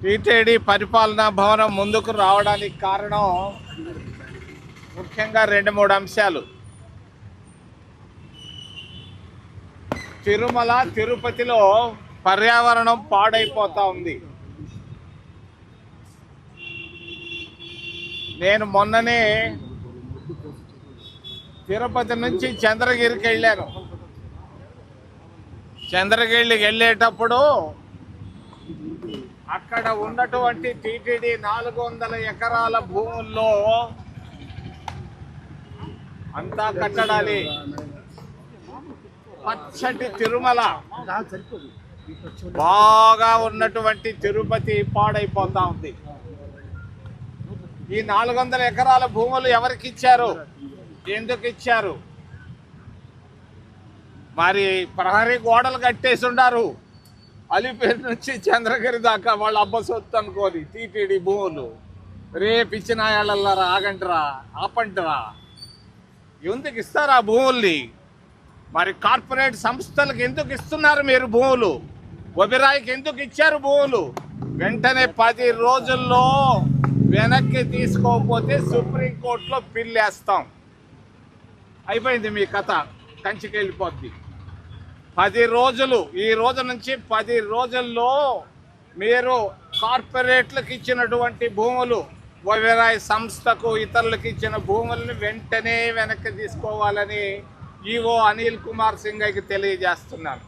TTD పరిపాలనా భవనం ముందుకు రావడానికి కారణం ముఖ్యంగా 2-3 అంశాలు. తిరుమల తిరుపతిలో పర్యావరణం పాడైపోతా ఉంది. నేను మొన్ననే తిరుపతి నుంచి చంద్రగిరికి వెళ్ళాను. చంద్రగిరికి వెళ్ళేటప్పుడు అక్కడ ఉన్నటువంటి టీటీడీ 400 ఎకరాల భూముల్లో అంతా కట్టడాలి. పచ్చటి తిరుమల, బాగా ఉన్నటువంటి తిరుపతి పాడైపోతా ఉంది. ఈ 400 ఎకరాల భూములు ఎవరికి ఇచ్చారు, ఎందుకు ఇచ్చారు? మరి ప్రహరీ గోడలు కట్టేసి ఉండారు. అలిపేరు నుంచి చంద్రగిరి దాకా వాళ్ళ అబ్బ సొత్తు అనుకోని టీటీడీ భూములు. రేపు ఇచ్చిన వాళ్ళరా ఆగంటరా, ఆపంటరా, ఎందుకు ఇస్తారు ఆ భూముల్ని? మరి కార్పొరేట్ సంస్థలకు ఎందుకు ఇస్తున్నారు మీరు భూములు? ఒబిరాయికి ఎందుకు ఇచ్చారు భూములు? వెంటనే 10 రోజుల్లో వెనక్కి తీసుకోకపోతే సుప్రీంకోర్టులో పిల్లేస్తాం. అయిపోయింది మీ కథ, కంచికి వెళ్ళిపోద్ది. 10 రోజులు, ఈ రోజు నుంచి 10 రోజుల్లో మీరు కార్పొరేట్లకు ఇచ్చినటువంటి భూములు, ఒబెరాయ్ సంస్థకు ఇతరులకు ఇచ్చిన భూములను వెంటనే వెనక్కి తీసుకోవాలని ఈవో అనిల్ కుమార్ సింగ్కి తెలియజేస్తున్నాను.